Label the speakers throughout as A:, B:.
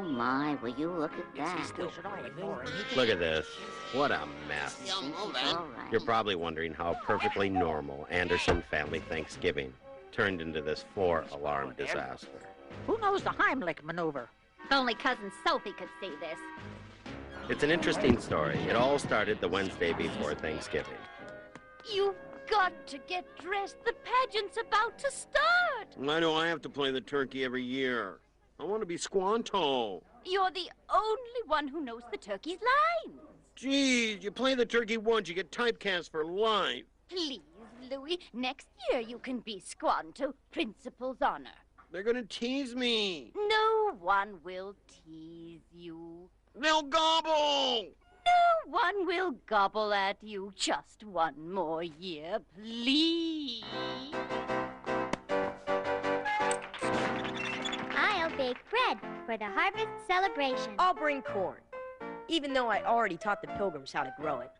A: my, will you look at that?
B: Look at this. What a mess.
A: All right.
B: You're probably wondering how perfectly normal Anderson family Thanksgiving turned into this 4-alarm disaster.
C: Who knows the Heimlich maneuver?
A: Only Cousin Sophie could see this.
B: It's an interesting story. It all started the Wednesday before Thanksgiving.
D: You've got to get dressed. The pageant's about to start.
B: Why do I have to play the turkey every year? I want to be Squanto.
D: You're the only one who knows the turkey's lines.
B: Geez, you play the turkey once, you get typecast for life.
D: Please, Louie, next year you can be Squanto, Principal's honor.
B: They're gonna tease me.
D: No one will tease you.
B: They'll gobble!
D: No one will gobble at you. Just one more year, please.
E: I'll bake bread for the harvest celebration.
F: I'll bring corn, even though I already taught the Pilgrims how to grow it.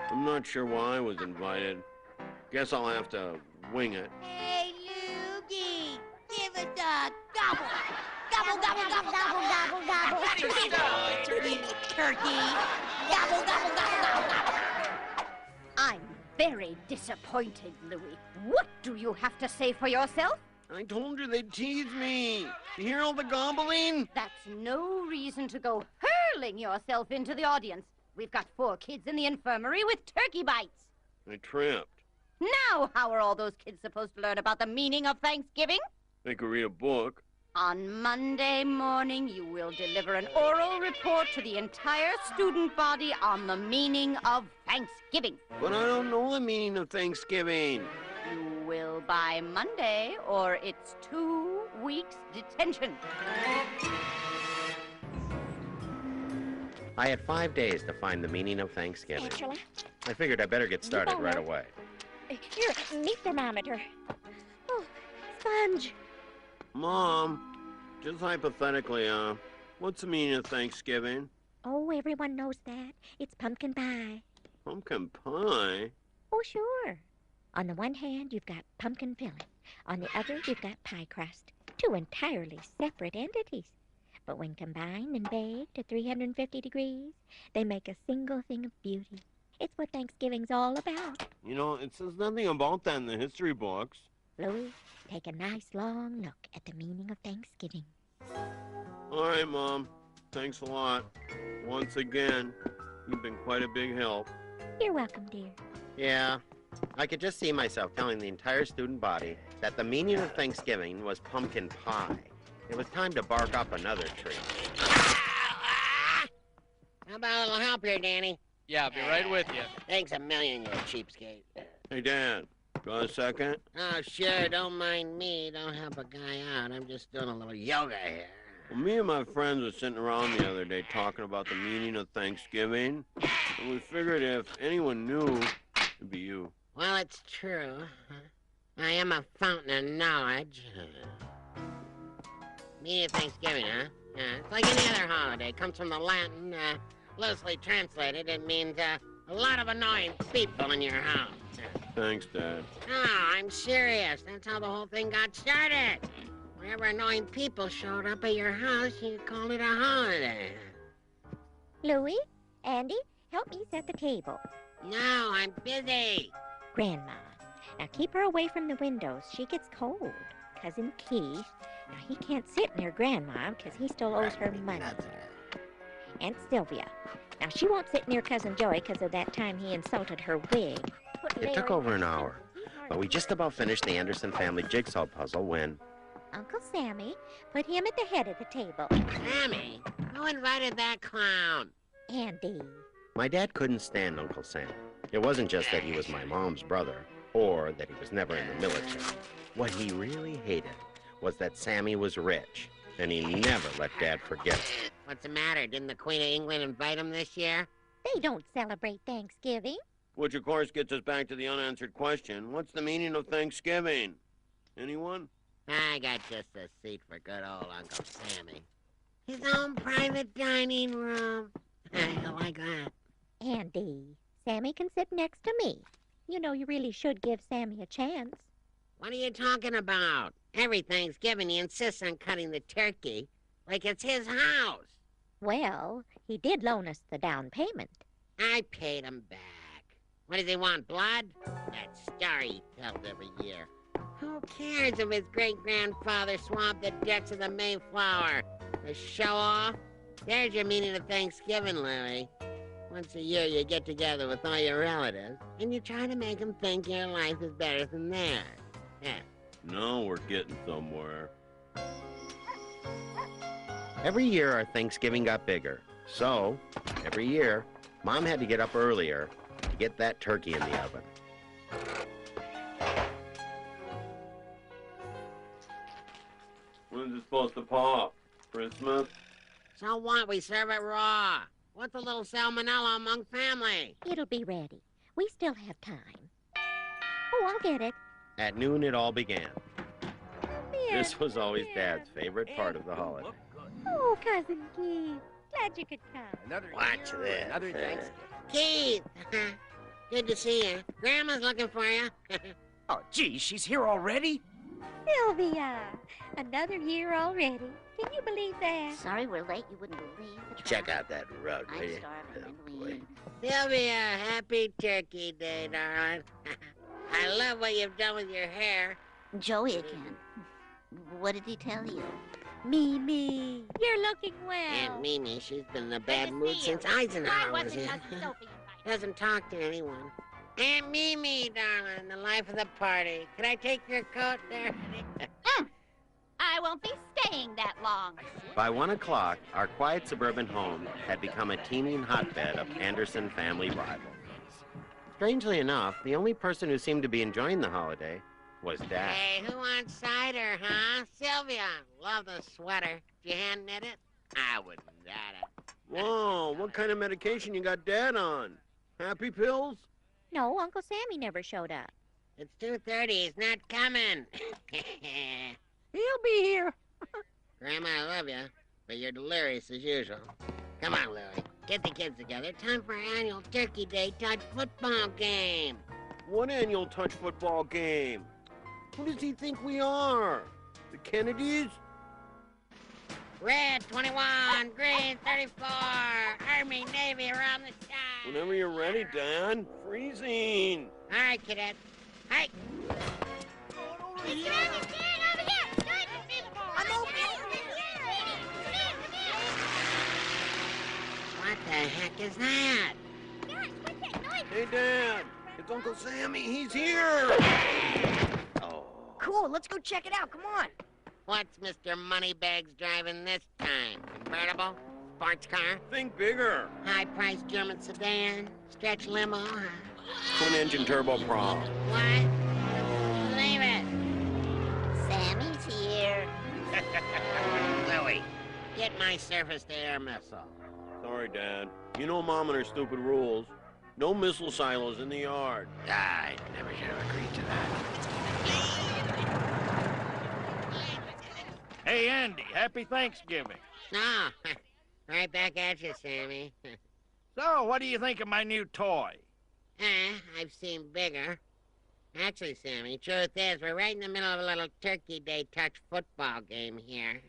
B: I'm not sure why I was invited. Guess I'll have to wing it.
E: Hey, Loogie, give us a gobble. Gobble, gobble, gobble, gobble, gobble, gobble.
F: Turkey, turkey.
E: Gobble, gobble, gobble, gobble, gobble.
D: I'm very disappointed, Louie. What do you have to say for yourself?
B: I told you they'd tease me. You hear all the gobbling?
D: That's no reason to go hurling yourself into the audience. We've got 4 kids in the infirmary with turkey bites.
B: I tripped.
D: Now, how are all those kids supposed to learn about the meaning of Thanksgiving?
B: They could read a book.
D: On Monday morning, you will deliver an oral report to the entire student body on the meaning of Thanksgiving.
B: But I don't know the meaning of Thanksgiving.
D: You will by Monday, or it's 2 weeks detention.
B: I had 5 days to find the meaning of Thanksgiving.
E: Angela,
B: I figured I better get started right away.
E: here, meat thermometer. Oh, sponge.
B: Mom, just hypothetically, what's the meaning of Thanksgiving?
E: Oh, everyone knows that. It's pumpkin pie.
B: Pumpkin pie?
E: Oh, sure. On the one hand, you've got pumpkin filling. On the other, you've got pie crust. 2 entirely separate entities. But when combined and baked at 350 degrees, they make a single thing of beauty. It's what Thanksgiving's all about.
B: You know, it says nothing about that in the history books.
E: Louie, take a nice long look at the meaning of Thanksgiving.
B: All right, Mom. Thanks a lot. Once again, you've been quite a big help.
E: You're welcome, dear.
B: Yeah, I could just see myself telling the entire student body that the meaning of Thanksgiving was pumpkin pie. It was time to bark up another tree.
G: How about a little help here, Danny?
H: Yeah, I'll be right with you.
G: Thanks a million, you cheapskate.
B: Hey, Dad, got a second?
G: Oh, sure, don't mind me. Don't help a guy out. I'm just doing a little yoga here.
B: Well, me and my friends were sitting around the other day talking about the meaning of Thanksgiving, and we figured if anyone knew, it'd be you.
G: Well, it's true. I am a fountain of knowledge. Meaning of Thanksgiving, huh? Yeah, it's like any other holiday. It comes from the Latin, loosely translated. It means a lot of annoying people in your house.
B: Thanks, Dad.
G: No, I'm serious. That's how the whole thing got started. Whenever annoying people showed up at your house, you called it a holiday.
E: Louie, Andy, help me set the table.
G: No, I'm busy.
E: Grandma, now keep her away from the windows. She gets cold. Cousin Keith, now he can't sit near Grandma because he still owes her money. Aunt Sylvia, now she won't sit near Cousin Joey because of that time he insulted her wig.
B: It took over an hour, but we just about finished the Anderson family jigsaw puzzle when...
E: Uncle Sammy put him at the head of the table.
G: Sammy? Who invited that clown?
E: Andy.
B: My dad couldn't stand Uncle Sam. It wasn't just that he was my mom's brother, or that he was never in the military. What he really hated was that Sammy was rich, and he never let Dad forget it.
G: What's the matter? Didn't the Queen of England invite him this year?
E: They don't celebrate Thanksgiving.
B: Which, of course, gets us back to the unanswered question. What's the meaning of Thanksgiving? Anyone?
G: I got just a seat for good old Uncle Sammy. His own private dining room. I like that.
E: Andy, Sammy can sit next to me. You know, you really should give Sammy a chance.
G: What are you talking about? Every Thanksgiving he insists on cutting the turkey. Like it's his house.
E: Well, he did loan us the down payment.
G: I paid him back. What does he want, blood? That star he tells every year. Who cares if his great-grandfather swamped the decks of the Mayflower? The show-off? There's your meaning of Thanksgiving, Louie. Once a year you get together with all your relatives, and you try to make them think your life is better than theirs. Yeah.
B: No, we're getting somewhere. Every year our Thanksgiving got bigger. So, every year, Mom had to get up earlier to get that turkey in the oven. When's it supposed to pop? Christmas?
G: So what? We serve it raw. What's a little salmonella among family?
E: It'll be ready. We still have time. Oh, I'll get it.
B: At noon it all began.
E: Here.
B: This was always Dad's favorite part of the holiday.
E: Oh, Cousin Keith. Glad you could come.
B: Watch this.
H: Another Thanksgiving.
G: Keith! Good to see you. Grandma's looking for you.
H: Oh, geez, she's here already?
E: Sylvia, another year already. Can you believe that?
A: Sorry we're late. You wouldn't believe the
B: Check
A: traffic.
B: out that rug, will
A: I'm
B: you?
A: starving.
B: Oh,
A: I'm
B: boy.
A: leaving.
G: Sylvia, happy Turkey Day, darling. I love what you've done with your hair.
A: Joey again. What did he tell you?
E: Mimi, you're looking well.
G: Aunt Mimi, she's been in a bad
D: to
G: mood
D: see
G: since
D: you.
G: Eisenhower
D: Why
G: was
D: wasn't
G: in.
D: Cousin Sophie invited?
G: Doesn't talk to anyone. Aunt Mimi, darling, the life of the party. Could I take your coat there?
D: I won't be staying that long.
B: By 1 o'clock, our quiet suburban home had become a teeming hotbed of Anderson family rivals. Strangely enough, the only person who seemed to be enjoying the holiday was Dad.
G: Hey, who wants cider, huh? Sylvia, love the sweater. Did you hand knit it? I wouldn't doubt it.
B: Whoa, what kind of medication you got Dad on? Happy pills?
E: No, Uncle Sammy never showed up.
G: It's 2:30. He's not coming.
C: He'll be here.
G: Grandma, I love you, but you're delirious as usual. Come on, Louie. Get the kids together. Time for our annual Turkey Day touch football game.
B: What annual touch football game? Who does he think we are? The Kennedys?
G: Red 21, green 34, Army, Navy around the time.
B: Whenever you're ready, Dad. Freezing.
G: All right, cadet. Hey. What the heck is that?
B: Hey, Dad. It's Uncle Sammy. He's here. Oh.
F: Cool, let's go check it out. Come on.
G: What's Mr. Moneybags driving this time? Convertible? Sports car?
B: Think bigger.
G: High-priced German sedan? Stretch limo?
B: Twin-engine turboprop.
G: What? Leave it.
A: Sammy's here.
G: Louie, get my surface-to-air missile.
B: Sorry, Dad. You know Mom and her stupid rules. No missile silos in the yard.
H: I never should have agreed to that.
I: Hey, Andy, happy Thanksgiving.
G: No. Right back at you, Sammy.
I: So, what do you think of my new toy?
G: I've seen bigger. Actually, Sammy, truth is, we're right in the middle of a little Turkey Day touch football game here.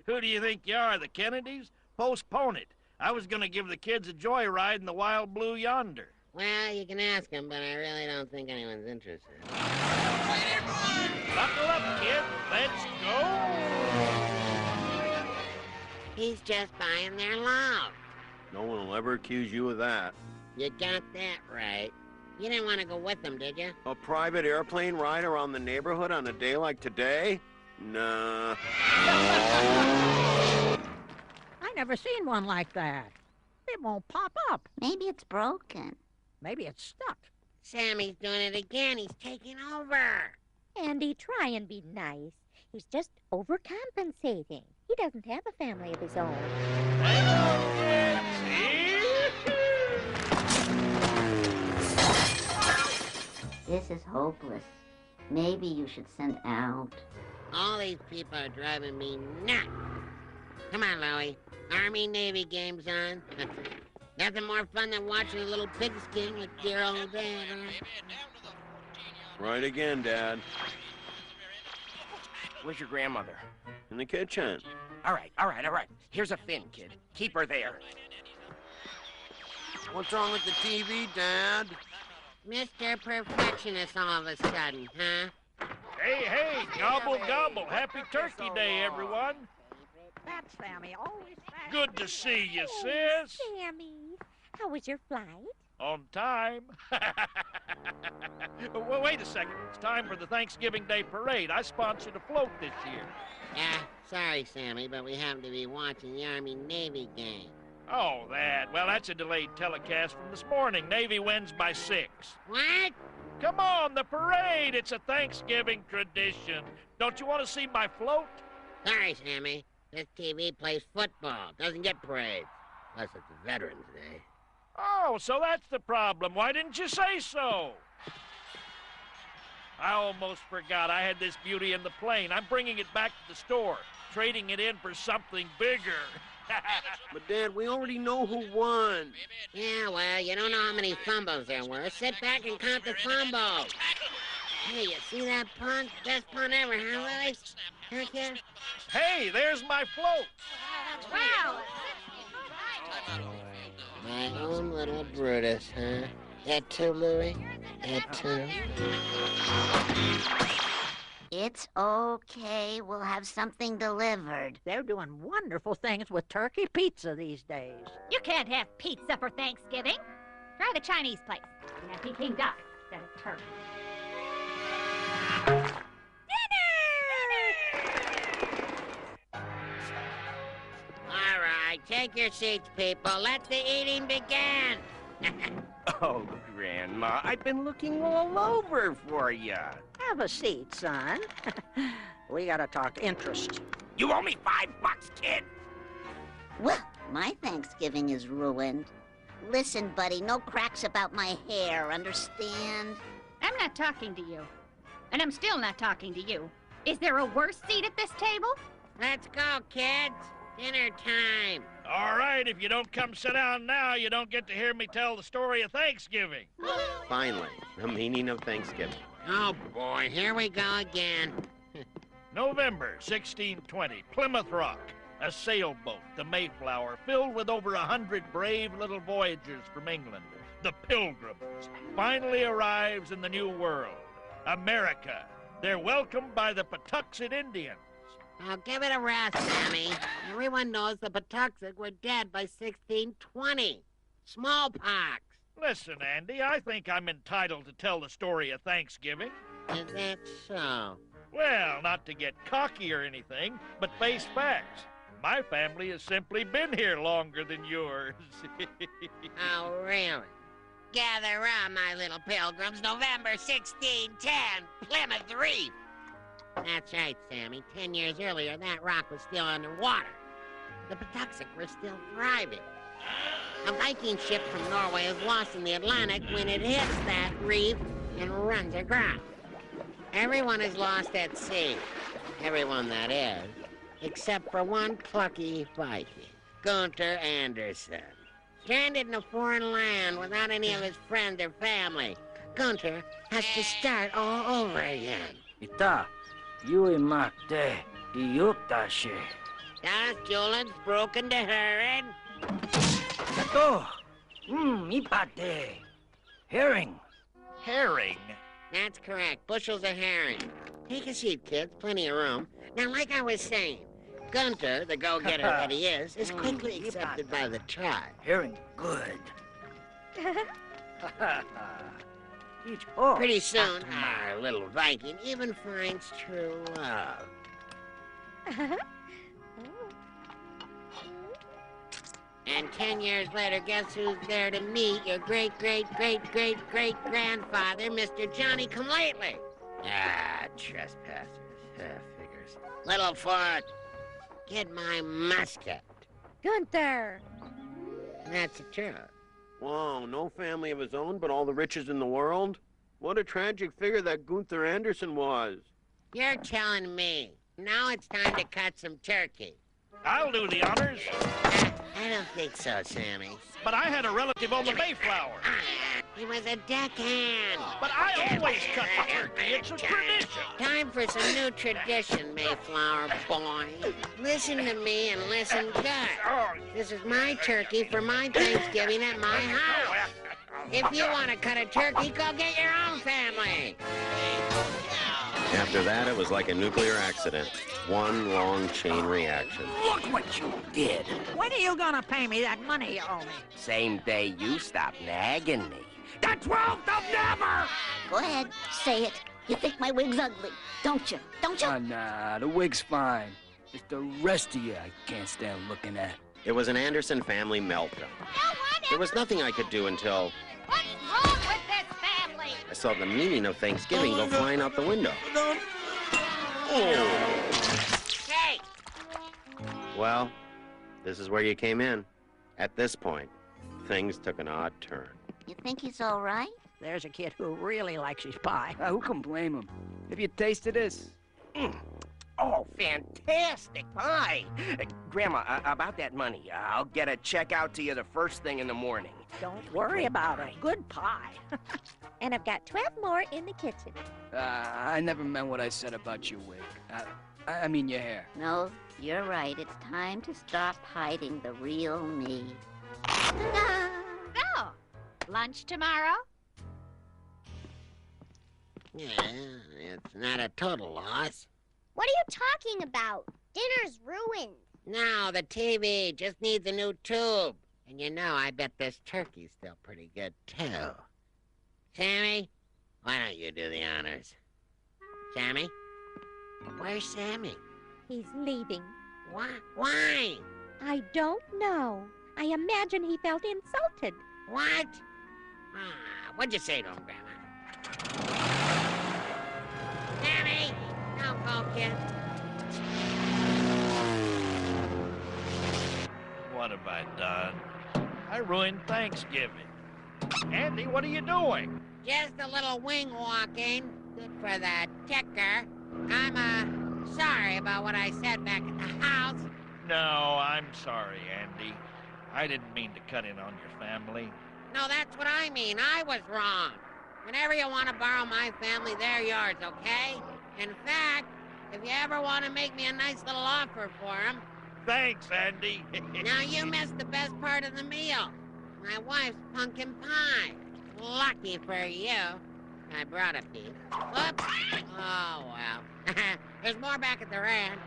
I: Who do you think you are, the Kennedys? Postpone it. I was going to give the kids a joyride in the Wild Blue yonder.
G: Well, you can ask them, but I really don't think anyone's interested.
I: Buckle up, kid. Let's go.
G: He's just buying their love.
B: No one will ever accuse you of that.
G: You got that right. You didn't want to go with them, did you?
B: A private airplane ride around the neighborhood on a day like today? Nah.
C: I never seen one like that. It won't pop up.
A: Maybe it's broken.
C: Maybe it's stuck.
G: Sammy's doing it again. He's taking over.
E: Andy, try and be nice. He's just overcompensating. He doesn't have a family of his own.
A: This is hopeless. Maybe you should send out.
G: All these people are driving me nuts. Come on, Louie. Army-Navy game's on. Nothing more fun than watching a little pigskin with dear old dad.
B: Right again, Dad.
H: Where's your grandmother?
B: In the kitchen.
H: All right. Here's a fin, kid. Keep her there.
G: What's wrong with the TV, Dad? Mr. Perfectionist all of a sudden, huh?
I: Hey, gobble, gobble. Happy Turkey Day, everyone.
C: That's Sammy, always fast.
I: Good to see you,
E: Oh,
I: sis.
E: Sammy, how was your flight?
I: On time. Well, wait a second. It's time for the Thanksgiving Day Parade. I sponsored a float this year.
G: Sorry, Sammy, but we happen to be watching the Army-Navy game.
I: Oh, that. Well, that's a delayed telecast from this morning. Navy wins by 6.
G: What?
I: Come on, the parade. It's a Thanksgiving tradition. Don't you want to see my float?
G: Sorry, Sammy. This TV plays football. Doesn't get parades. Plus, it's a Veterans Day.
I: Oh, so that's the problem. Why didn't you say so? I almost forgot. I had this beauty in the plane. I'm bringing it back to the store, trading it in for something bigger.
J: But, Dad, we already know who won.
G: Yeah, well, you don't know how many fumbles there were. Sit back and count the fumbles. Hey, you see that punt? Best punt ever, huh, Louie? Heck yeah.
I: Hey, there's my float.
D: Wow!
G: My own little Brutus, huh? That too, Louie? That too?
A: It's okay. We'll have something delivered.
C: They're doing wonderful things with turkey pizza these days.
D: You can't have pizza for Thanksgiving. Try the Chinese place. Have Peking duck instead of turkey.
G: All right, take your seats, people. Let the eating begin.
H: Oh, Grandma, I've been looking all over for you.
C: Have a seat, son. We gotta talk interest.
H: You owe me $5, kid.
A: Well, my Thanksgiving is ruined. Listen, buddy, no cracks about my hair, understand?
D: I'm not talking to you. And I'm still not talking to you. Is there a worse seat at this table?
G: Let's go, kids. Dinner time.
I: All right, if you don't come sit down now, you don't get to hear me tell the story of Thanksgiving.
B: Finally, the meaning of Thanksgiving.
G: Oh, boy, here we go again.
I: November 1620, Plymouth Rock. A sailboat, the Mayflower, filled with over 100 brave little voyagers from England, the Pilgrims, finally arrives in the New World, America. They're welcomed by the Patuxent Indians.
G: Now, give it a rest, Sammy. Everyone knows the Patuxent were dead by 1620. Smallpox.
I: Listen, Andy, I think I'm entitled to tell the story of Thanksgiving.
G: Is that so?
I: Well, not to get cocky or anything, but face facts. My family has simply been here longer than yours.
G: Oh, really? Gather round, my little pilgrims. November 1610, Plymouth Reef. That's right, Sammy. 10 years earlier, that rock was still underwater. The Patuxent were still thriving. A Viking ship from Norway is lost in the Atlantic when it hits that reef and runs aground. Everyone is lost at sea. Everyone, that is. Except for one plucky Viking, Louie Anderson. Stranded in a foreign land without any of his friends or family, Louie has to start all over again.
K: Ita, Yui Makte, Iyuktashi.
G: Das Julian's broken to hurry.
K: Tato, Ipate. Herring.
I: Herring?
G: That's correct. Bushels of herring. Take a seat, kids. Plenty of room. Now, like I was saying, Gunter, the go-getter that he is quickly accepted by the tribe.
K: Herring, good.
G: Pretty soon, our little Viking even finds true love. And 10 years later, guess who's there to meet your great-great-great-great-great-grandfather, Mr. Johnny Come-Lately? Ah, trespassers. Figures. Littlefoot, get my musket.
E: Gunther!
G: That's the truth.
J: Wow, no family of his own, but all the riches in the world? What a tragic figure that Louie Anderson was.
G: You're telling me. Now it's time to cut some turkey.
I: I'll do the honors.
G: I don't think so, Sammy.
I: But I had a relative on the Mayflower.
G: He was a deckhand.
I: But I always cut the turkey. It's a tradition.
G: Time for some new tradition, Mayflower boy. Listen to me and listen good. This is my turkey for my Thanksgiving at my house. If you want to cut a turkey, go get your own family.
B: After that, it was like a nuclear accident. One long chain reaction.
K: Look what you did.
C: When are you gonna pay me that money you owe me?
H: Same day you stop nagging me. The 12th of never!
A: Go ahead, say it. You think my wig's ugly, don't you? Don't you?
K: Nah, the wig's fine. It's the rest of you I can't stand looking at.
B: It was an Anderson family meltdown. There was nothing I could do until
D: What's wrong with this family?
B: I saw the meaning of Thanksgiving go flying out the window. Oh!
G: Hey!
B: Well, this is where you came in. At this point, things took an odd turn.
A: You think he's all right?
C: There's a kid who really likes his pie.
K: Who can blame him? Have you tasted this?
H: Oh, fantastic pie. Grandma, about that money, I'll get a check out to you the first thing in the morning.
C: Don't worry about it. Good pie.
E: And I've got 12 more in the kitchen.
K: I never meant what I said about your wig. I mean your hair.
A: No, you're right. It's time to stop hiding the real me. Ta-da!
D: So, lunch tomorrow?
G: Yeah, it's not a total loss.
L: What are you talking about? Dinner's ruined.
G: No, the TV just needs a new tube. And you know, I bet this turkey's still pretty good, too. Sammy, why don't you do the honors? Sammy? Where's Sammy?
E: He's leaving.
G: What? Why?
E: I don't know. I imagine he felt insulted.
G: What? What'd you say to him, Grandma? Sammy! Don't go, kid.
I: What have I done? I ruined Thanksgiving. Andy, what are you doing?
G: Just a little wing walking. Good for the ticker. I'm, sorry about what I said back at the house.
I: No, I'm sorry, Andy. I didn't mean to cut in on your family.
G: No, that's what I mean. I was wrong. Whenever you want to borrow my family, they're yours, okay? In fact, if you ever want to make me a nice little offer for them...
I: Thanks, Andy.
G: Now, you missed the best part of the meal. My wife's pumpkin pie. Lucky for you. I brought a piece. Whoops. Oh, well. There's more back at the ranch.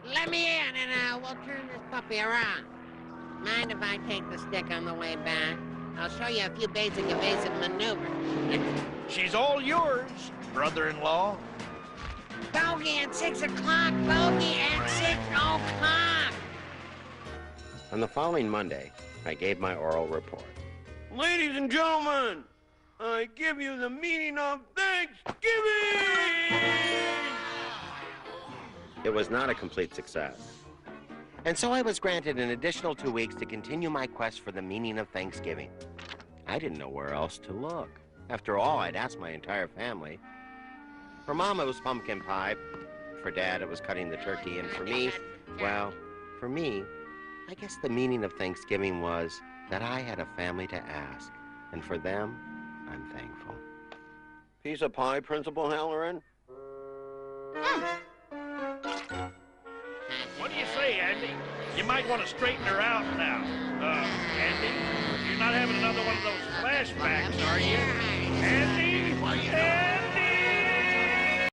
G: Let me in and we'll turn this puppy around. Mind if I take the stick on the way back? I'll show you a few basic evasive maneuvers.
I: She's all yours, brother-in-law.
G: Bogey at 6 o'clock. Bogey at 6 o'clock.
B: On the following Monday, I gave my oral report.
J: Ladies and gentlemen, I give you the meaning of Thanksgiving!
B: It was not a complete success. And so I was granted an additional 2 weeks to continue my quest for the meaning of Thanksgiving. I didn't know where else to look. After all, I'd asked my entire family. For Mom, it was pumpkin pie. For Dad, it was cutting the turkey. And for me, well, for me, I guess the meaning of Thanksgiving was that I had a family to ask. And for them, I'm thankful.
J: Piece of pie, Principal Halloran?
I: What do you say, Andy? You might want to straighten her out now. Andy, you're not having another one of those flashbacks, are you? Andy?